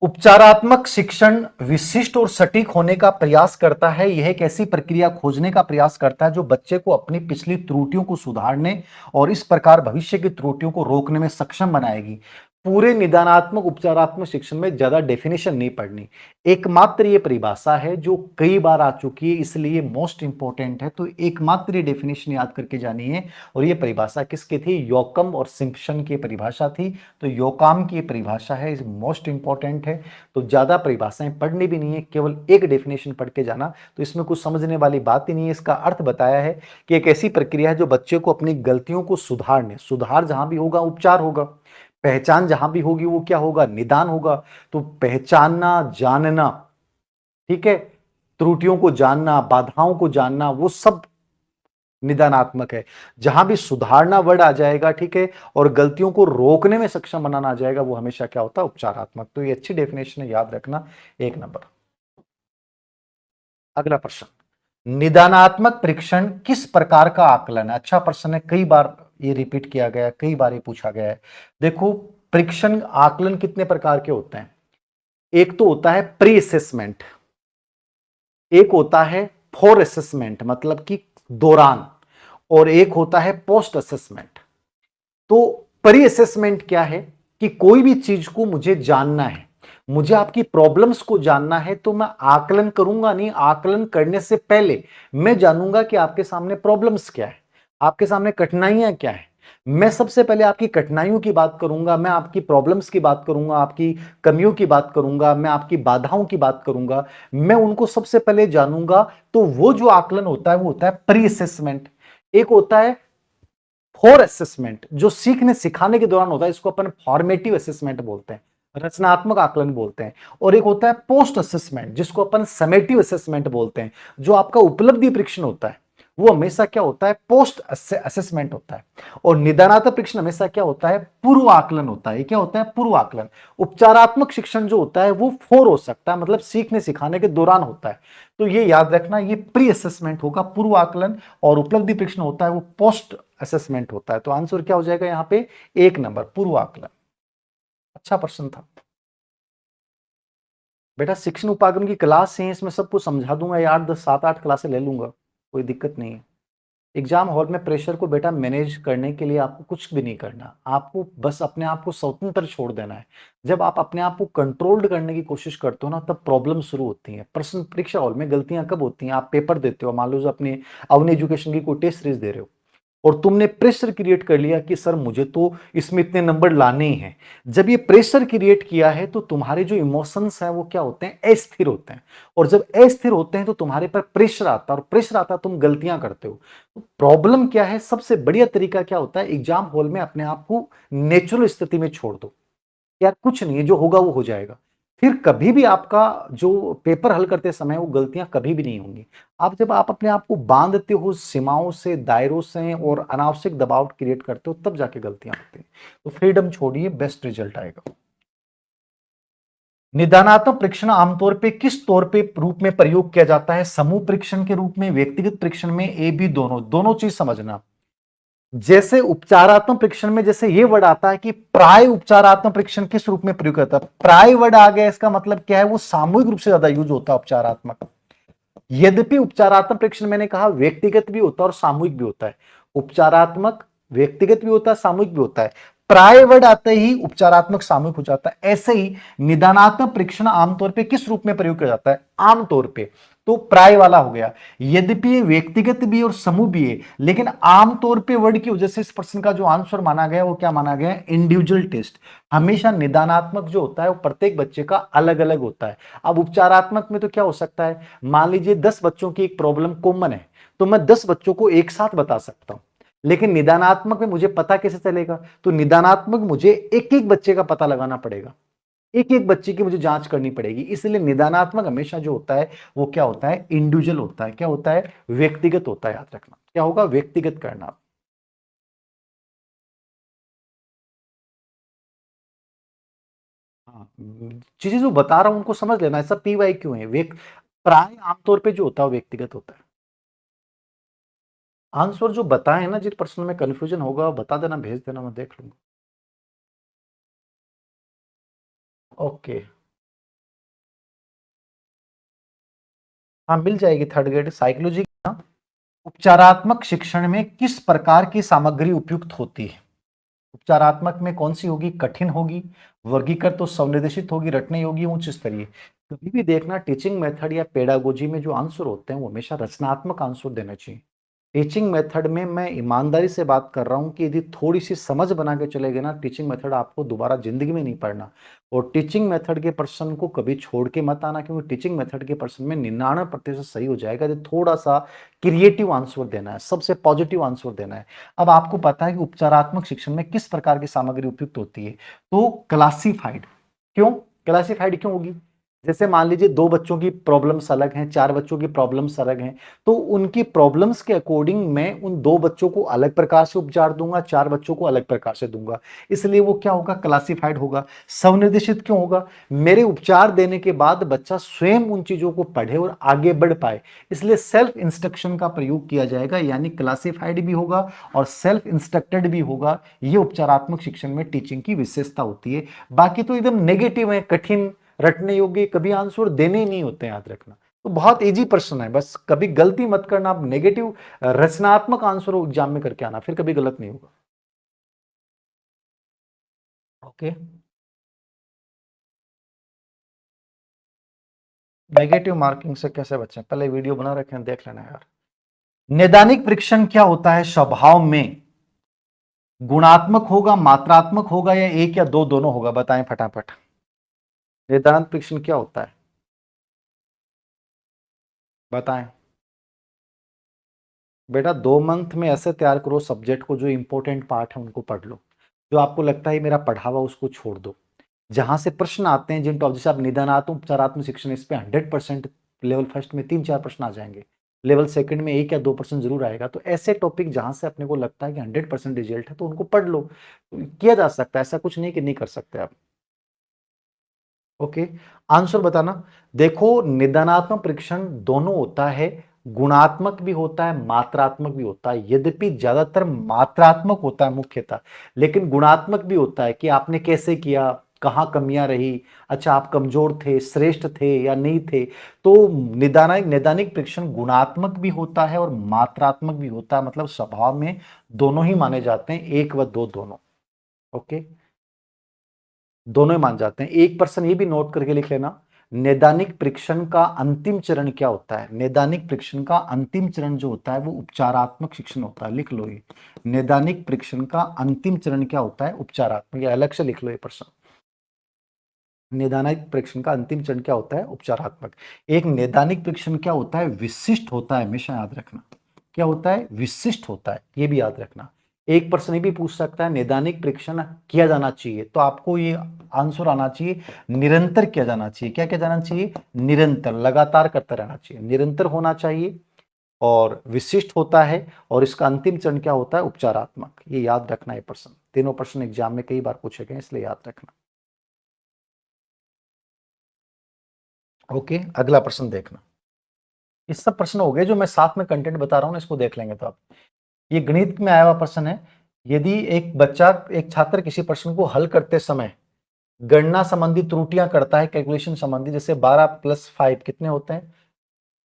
उपचारात्मक शिक्षण विशिष्ट और सटीक होने का प्रयास करता है। यह एक ऐसी प्रक्रिया खोजने का प्रयास करता है जो बच्चे को अपनी पिछली त्रुटियों को सुधारने और इस प्रकार भविष्य की त्रुटियों को रोकने में सक्षम बनाएगी। पूरे निदानात्मक उपचारात्मक शिक्षण में ज्यादा डेफिनेशन नहीं पढ़नी, एकमात्र ये परिभाषा है जो कई बार आ चुकी है, इसलिए मोस्ट इंपॉर्टेंट है। तो एकमात्र ये डेफिनेशन याद करके जानी है। और ये परिभाषा किसकी थी? योकम और सिम्पसन की परिभाषा थी। तो योकाम की परिभाषा है, मोस्ट इंपॉर्टेंट है। तो ज्यादा परिभाषाएं पढ़नी भी नहीं है, केवल एक डेफिनेशन पढ़ के जाना। तो इसमें कुछ समझने वाली बात ही नहीं है। इसका अर्थ बताया है कि एक ऐसी प्रक्रिया है जो बच्चे को अपनी गलतियों को सुधारने, सुधार जहां भी होगा उपचार होगा, पहचान जहां भी होगी वो क्या होगा? निदान होगा। तो पहचानना, जानना, ठीक है, त्रुटियों को जानना, बाधाओं को जानना, वो सब निदानात्मक है। जहां भी सुधारना वर्ड आ जाएगा, ठीक है, और गलतियों को रोकने में सक्षम बनाना आ जाएगा, वो हमेशा क्या होता है? उपचारात्मक। तो ये अच्छी डेफिनेशन है, याद रखना। 1 नंबर। अगला प्रश्न, निदानात्मक परीक्षण किस प्रकार का आकलन है? अच्छा प्रश्न है, कई बार ये रिपीट किया गया है, कई बार ये पूछा गया है। देखो, परीक्षण आकलन कितने प्रकार के होते हैं? एक तो होता है प्री असेसमेंट, एक होता है फॉर असेसमेंट मतलब कि दौरान, और एक होता है पोस्ट असेसमेंट। तो प्री असेसमेंट क्या है? कि कोई भी चीज को मुझे जानना है, मुझे आपकी प्रॉब्लम्स को जानना है, तो मैं आकलन करूंगा नहीं। आकलन करने से पहले मैं जानूंगा कि आपके सामने प्रॉब्लम्स क्या है, आपके सामने कठिनाइयां क्या है। मैं सबसे पहले आपकी कठिनाइयों की बात करूंगा, मैं आपकी प्रॉब्लम्स की बात करूंगा, आपकी कमियों की बात करूंगा, मैं आपकी बाधाओं की बात करूंगा, मैं उनको सबसे पहले जानूंगा। तो वो जो आकलन होता है वो होता है प्री असेसमेंट। एक होता है फॉर असेसमेंट जो सीखने सिखाने के दौरान होता है, इसको अपन फॉर्मेटिव असेसमेंट बोलते हैं, रचनात्मक आकलन बोलते हैं। और एक होता है पोस्ट असेसमेंट जिसको अपन समेटिव असेसमेंट बोलते हैं, जो आपका उपलब्धि परीक्षण होता है वो हमेशा क्या होता है? पोस्ट असेसमेंट होता है। और निदानात्मक परीक्षण हमेशा क्या होता है? पूर्व आकलन होता है। क्या होता है? पूर्व आकलन। उपचारात्मक शिक्षण जो होता है वो फोर हो सकता है, मतलब सीखने सिखाने के दौरान होता है। तो ये याद रखना, ये प्री असेसमेंट होगा, पूर्व आकलन, और उपलब्धि परीक्षण होता है वो पोस्ट असेसमेंट होता है। तो आंसर क्या हो जाएगा यहां पे? 1 नंबर, पूर्व आकलन। अच्छा प्रश्न था बेटा। शिक्षण उपागम की क्लास है, इसमें सब कुछ समझा दूंगा, 8 10 7 8 क्लासें ले लूंगा, कोई दिक्कत नहीं है। एग्जाम हॉल में प्रेशर को बेटा मैनेज करने के लिए आपको कुछ भी नहीं करना, आपको बस अपने आप को स्वतंत्र छोड़ देना है। जब आप अपने आप को कंट्रोल्ड करने की कोशिश करते हो ना, तब प्रॉब्लम शुरू होती है। प्रश्न परीक्षा हॉल में गलतियां कब होती हैं? आप पेपर देते हो, मान लो अपने अवनी एजुकेशन की कोई टेस्ट सीरीज दे रहे हो, और तुमने प्रेशर क्रिएट कर लिया कि सर मुझे तो इसमें इतने नंबर लाने ही हैं। जब ये प्रेशर क्रिएट किया है तो तुम्हारे जो इमोशंस हैं वो क्या होते हैं? अस्थिर होते हैं। और जब अस्थिर होते हैं तो तुम्हारे पर प्रेशर आता है, और प्रेशर आता है तुम गलतियां करते हो। तो प्रॉब्लम क्या है? सबसे बढ़िया तरीका क्या होता है? एग्जाम हॉल में अपने आप को नेचुरल स्थिति में छोड़ दो, यार कुछ नहीं है, जो होगा वो हो जाएगा। फिर कभी भी आपका जो पेपर हल करते समय वो गलतियां कभी भी नहीं होंगी। आप जब आप अपने आप को बांधते हो सीमाओं से, दायरों से, और अनावश्यक दबाव क्रिएट करते हो, तब जाके गलतियां होती हैं। तो फ्रीडम छोड़िए, बेस्ट रिजल्ट आएगा। निदानात्मक परीक्षण आमतौर पे किस तौर पे रूप में प्रयोग किया जाता है? समूह परीक्षण के रूप में, व्यक्तिगत परीक्षण में, ए बी दोनों? दोनों चीज समझना। जैसे उपचारात्मक परीक्षण में जैसे ये वर्ड आता है कि प्राय उपचारात्मक परीक्षण किस रूप में प्रयोग करता है? प्राय वर्ड आ गया, इसका मतलब क्या है? वो सामूहिक रूप से ज्यादा यूज होता है उपचारात्मक। यद्यपि उपचारात्मक परीक्षण मैंने कहा व्यक्तिगत भी होता है और सामूहिक भी होता है। उपचारात्मक व्यक्तिगत भी होता है, सामूहिक भी होता है। प्राय वर्ड आते ही उपचारात्मक सामूहिक हो जाता है। ऐसे ही निदानात्मक परीक्षण आमतौर पे किस रूप में प्रयोग किया जाता है? आमतौर पे तो प्राय वाला हो गया। यद्यपि ये व्यक्तिगत भी और समूह भी है, लेकिन आमतौर पे वर्ड की वजह से इस प्रश्न का जो आंसर माना गया वो क्या माना गया? Individual test. हमेशा निदानात्मक जो होता है वो प्रत्येक बच्चे का अलग अलग होता है। अब उपचारात्मक में तो क्या हो सकता है? मान लीजिए 10 बच्चों की एक प्रॉब्लम कॉमन है, तो मैं 10 बच्चों को एक साथ बता सकता हूं। लेकिन निदानात्मक में मुझे पता कैसे चलेगा? तो निदानात्मक मुझे एक एक बच्चे का पता लगाना पड़ेगा, एक एक बच्चे की मुझे जांच करनी पड़ेगी। इसलिए निदानात्मक हमेशा जो होता है वो क्या होता है? इंडिविजुअल होता है। क्या होता है? व्यक्तिगत होता है। याद रखना, क्या होगा? व्यक्तिगत करना। हाँ, चीजें जो बता रहा हूं उनको समझ लेना, ऐसा पी वाई क्यों है। प्राय आमतौर पे जो होता है वो व्यक्तिगत होता है। आंसर जो बताए ना, जिस प्रश्न में कंफ्यूजन होगा बता देना, भेज देना, मैं देख लूंगा। ओके। हाँ मिल जाएगी, थर्ड ग्रेड साइकोलॉजी। उपचारात्मक शिक्षण में किस प्रकार की सामग्री उपयुक्त होती है? उपचारात्मक में कौन सी होगी? कठिन होगी, वर्गीकृत तो स्वनिर्देशित होगी, रटने योग्य, उच्च स्तरीय। कभी भी देखना टीचिंग मेथड या पेडागोजी में जो आंसर होते हैं वो हमेशा रचनात्मक आंसर देना चाहिए। टीचिंग मेथड में मैं ईमानदारी से बात कर रहा हूं कि यदि थोड़ी सी समझ बना के चले गए ना, टीचिंग मेथड आपको दोबारा जिंदगी में नहीं पढ़ना। और टीचिंग मेथड के पर्सन को कभी छोड़ के मत आना, क्योंकि टीचिंग मेथड के पर्सन में 99% सही हो जाएगा। यदि थोड़ा सा क्रिएटिव आंसर देना है, सबसे पॉजिटिव आंसर देना है। अब आपको पता है कि उपचारात्मक शिक्षण में किस प्रकार की सामग्री उपयुक्त होती है, तो क्लासिफाइड। क्यों क्लासिफाइड क्यों होगी? जैसे मान लीजिए दो बच्चों की प्रॉब्लम्स अलग हैं, चार बच्चों की प्रॉब्लम्स अलग हैं, तो उनकी प्रॉब्लम्स के अकॉर्डिंग मैं उन दो बच्चों को अलग प्रकार से उपचार दूंगा, चार बच्चों को अलग प्रकार से दूंगा। इसलिए वो क्या होगा? क्लासिफाइड होगा। स्वनिर्देशित क्यों होगा? मेरे उपचार देने के बाद बच्चा स्वयं उन चीजों को पढ़े और आगे बढ़ पाए, इसलिए सेल्फ इंस्ट्रक्शन का प्रयोग किया जाएगा, यानी क्लासिफाइड भी होगा और सेल्फ इंस्ट्रक्टेड भी होगा। ये उपचारात्मक शिक्षण में टीचिंग की विशेषता होती है। बाकी तो एकदम नेगेटिव है, कठिन, रटने योग्य, कभी आंसर देने ही नहीं होते, याद रखना। तो बहुत इजी प्रश्न है, बस कभी गलती मत करना। आप नेगेटिव रचनात्मक आंसर एग्जाम में करके आना, फिर कभी गलत नहीं होगा। ओके, नेगेटिव मार्किंग से कैसे बचें? पहले वीडियो बना रखे हैं, देख लेना यार। नैदानिक परीक्षण क्या होता है? स्वभाव में गुणात्मक होगा, मात्रात्मक होगा, या एक या दो दोनों होगा? बताएं फटाफट। नैदानिक परीक्षण क्या होता है, बताएं। बेटा 2 मंथ में ऐसे तैयार करो सब्जेक्ट को, जो इंपॉर्टेंट पार्ट है उनको पढ़ लो, जो आपको लगता है मेरा पढ़ा हुआ उसको छोड़ दो। जहां से प्रश्न आते हैं जिन टॉपिक, जैसे आप निदानात्मक उपचारात्मक शिक्षण, इस पे 100% लेवल फर्स्ट में 3-4 प्रश्न आ जाएंगे, लेवल सेकंड में 1 या 2% जरूर आएगा। तो ऐसे टॉपिक जहां से अपने को लगता है कि 100% रिजल्ट है, तो उनको पढ़ लो। किया जा सकता है, ऐसा कुछ नहीं कि नहीं कर सकते आप। ओके, आंसर बताना। देखो, निदानात्मक परीक्षण दोनों होता है, गुणात्मक भी होता है, मात्रात्मक भी होता है। यद्यपि ज्यादातर मात्रात्मक होता है मुख्यतः, लेकिन गुणात्मक भी होता है कि आपने कैसे किया, कहां कमियां रही, अच्छा आप कमजोर थे, श्रेष्ठ थे या नहीं थे। तो निदानिक नैदानिक परीक्षण गुणात्मक भी होता है और मात्रात्मक भी होता है, मतलब स्वभाव में दोनों ही माने जाते हैं, एक व दो दोनों। ओके, दोनों ही मान जाते हैं। 1% ये भी नोट करके लिख लेना, नैदानिक परीक्षण का अंतिम चरण क्या होता है? नैदानिक परीक्षण का अंतिम चरण जो होता है वो उपचारात्मक शिक्षण होता है। लिख लो ये, नैदानिक परीक्षण का अंतिम चरण क्या होता है? उपचारात्मक। ये अलग से लिख लो ये प्रश्न। नैदानिक परीक्षण का अंतिम चरण क्या होता है? उपचारात्मक। एक नैदानिक परीक्षण क्या होता है? विशिष्ट होता है, हमेशा याद रखना। क्या होता है? विशिष्ट होता है, ये भी याद रखना। एक प्रश्न ये भी पूछ सकता है, नैदानिक परीक्षण किया जाना चाहिए, तो आपको ये आंसर आना चाहिए, निरंतर किया जाना चाहिए। क्या किया जाना चाहिए? निरंतर, लगातार करता रहना चाहिए, निरंतर होना चाहिए, और विशिष्ट होता है। और इसका अंतिम चरण क्या होता है? उपचारात्मक। ये याद रखना है प्रश्न, तीनों प्रश्न एग्जाम में कई बार पूछे गए, इसलिए याद रखना। ओके, अगला प्रश्न देखना। ये सब प्रश्न हो गए जो मैं साथ में कंटेंट बता रहा हूं ना, इसको देख लेंगे तो आप। ये गणित में आया हुआ प्रश्न है। यदि एक बच्चा, एक छात्र किसी प्रश्न को हल करते समय गणना संबंधी त्रुटियां करता है, कैलकुलेशन संबंधी, जैसे 12+5 कितने होते हैं?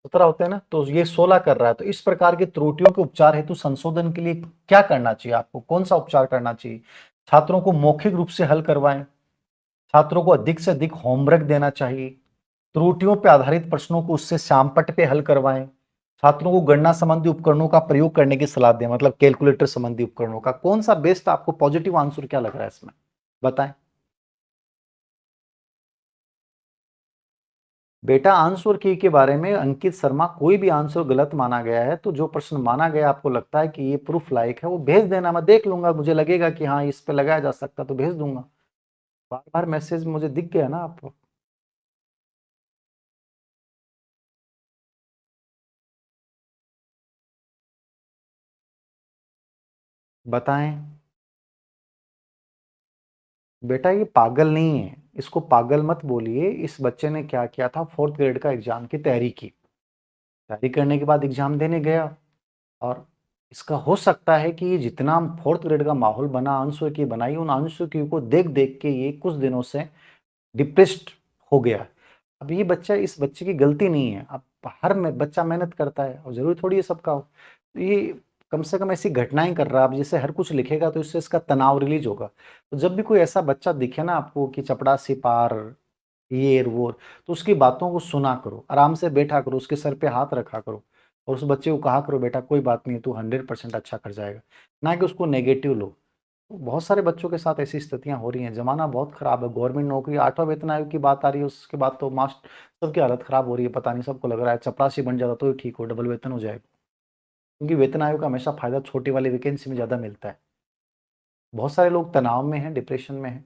17 होते हैं ना, तो ये 16 कर रहा है, तो इस प्रकार की त्रुटियों के उपचार हेतु संशोधन के लिए क्या करना चाहिए? आपको कौन सा उपचार करना चाहिए? छात्रों को मौखिक रूप से हल करवाएं, छात्रों को अधिक से अधिक होमवर्क देना चाहिए, त्रुटियों पर आधारित प्रश्नों को उससे श्यामपट्ट पे हल करवाएं, छात्रों को गणना संबंधी उपकरणों का प्रयोग करने की सलाह दें, मतलब कैलकुलेटर संबंधी उपकरणों का। कौन सा बेस्ट आपको पॉजिटिव आंसर क्या लग रहा है इसमें, बताएं। बेटा आंसर की के बारे में अंकित शर्मा, कोई भी आंसर गलत माना गया है तो जो प्रश्न माना गया आपको लगता है कि ये प्रूफ लायक है, वो भेज देना, मैं देख लूंगा। मुझे लगेगा कि हाँ इस पे लगाया जा सकता तो भेज दूंगा। बार बार मैसेज मुझे दिख गया ना आपको। बताएं। बेटा ये पागल नहीं है, इसको पागल मत बोलिए। इस बच्चे ने क्या किया था, 4th ग्रेड का एग्जाम की तैयारी की, तैयारी करने के बाद एग्जाम देने गया, और इसका हो सकता है कि ये जितना 4th ग्रेड का माहौल बना, अंशों की बनाई, उन अंशों की को देख देख के ये कुछ दिनों से डिप्रेस्ड हो गया। अब ये बच्चा, इस बच्चे की गलती नहीं है, अब हर बच्चा मेहनत करता है और जरूरी थोड़ी है सबका हो, तो ये कम से कम ऐसी घटनाएं कर रहा है। अब जैसे हर कुछ लिखेगा तो इससे इसका तनाव रिलीज होगा। तो जब भी कोई ऐसा बच्चा दिखे ना आपको कि चपड़ासी पार ये वो, तो उसकी बातों को सुना करो, आराम से बैठा करो, उसके सर पे हाथ रखा करो और उस बच्चे को कहा करो बेटा कोई बात नहीं, तू 100% अच्छा कर जाएगा, ना कि उसको नेगेटिव लो। बहुत सारे बच्चों के साथ ऐसी स्थितियां हो रही हैं, जमाना बहुत खराब है। गवर्नमेंट नौकरी 8वां वेतन आयोग की बात आ रही है, उसके बाद तो मास्ट सबकी हालत खराब हो रही है। पता नहीं, सबको लग रहा है चपरासी बन जाता तो ही ठीक हो, डबल वेतन हो जाएगा, क्योंकि वेतन आयोग का हमेशा फायदा छोटी वाली वैकेंसी में ज्यादा मिलता है। बहुत सारे लोग तनाव में हैं, डिप्रेशन में हैं,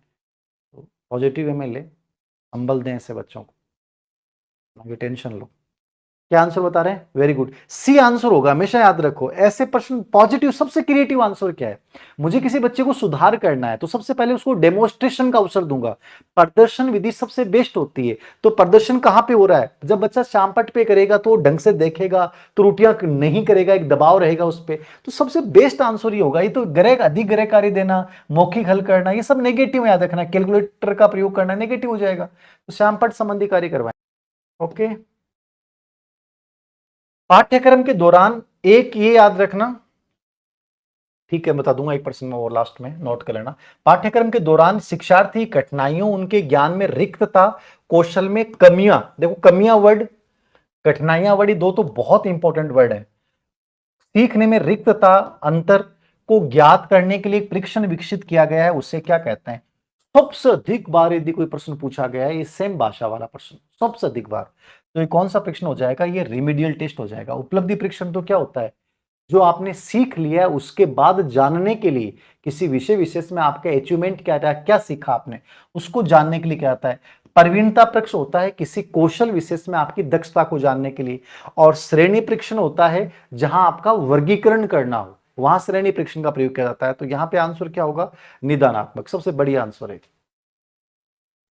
तो पॉजिटिव वे में ले, संबल दें ऐसे बच्चों को, ना कि टेंशन लो। क्या आंसर बता रहे हैं? वेरी गुड, सी आंसर होगा, हमेशा याद रखो। ऐसे प्रश्न पॉजिटिव, सबसे क्रिएटिव आंसर क्या है? मुझे किसी बच्चे को सुधार करना है तो सबसे पहले उसको डेमोन्स्ट्रेशन का अवसर दूंगा। प्रदर्शन विधि सबसे बेस्ट होती है। तो प्रदर्शन कहां पे हो रहा है? जब बच्चा शामपट पे करेगा तो ढंग से देखेगा, त्रुटियां नहीं करेगा, एक दबाव रहेगा उस पर, तो सबसे बेस्ट आंसर ही होगा। ये तो ग्रह अधिक गृह कार्य देना, मौखिक हल करना, ये सब नेगेटिव याद रखना, कैलकुलेटर का प्रयोग करना नेगेटिव हो जाएगा। तो शामपट संबंधी कार्य करवाएं। ओके, पाठ्यक्रम के दौरान एक ये याद रखना, ठीक है बता दूंगा 1% में और लास्ट में नोट कर लेना। पाठ्यक्रम के दौरान शिक्षार्थी कठिनाइयों, उनके ज्ञान में रिक्तता, कौशल में कमियां, देखो कमियां वर्ड, कठिनाइयां वर्ड, दो तो बहुत इंपॉर्टेंट वर्ड है। सीखने में रिक्तता, अंतर को ज्ञात करने के लिए परीक्षण विकसित किया गया है, उसे क्या कहते हैं? सबसे अधिक बार यदि कोई प्रश्न पूछा गया है, ये सेम भाषा वाला प्रश्न सबसे अधिक बार, तो ये कौन सा परीक्षण हो जाएगा? ये रिमीडियल टेस्ट हो जाएगा। उपलब्धि परीक्षण तो क्या होता है? जो आपने सीख लिया है उसके बाद जानने के लिए, किसी विषय विशेष में आपका अचीवमेंट क्या था, क्या सीखा आपने, उसको जानने के लिए क्या आता है। प्रवीणता परीक्षण होता है किसी कौशल विशेष में आपकी दक्षता को जानने के लिए। और श्रेणी परीक्षण होता है जहां आपका वर्गीकरण करना हो, वहां श्रेणी परीक्षण का प्रयोग किया जाता है। तो यहां पे आंसर क्या होगा? निदानात्मक, सबसे बढ़िया आंसर है।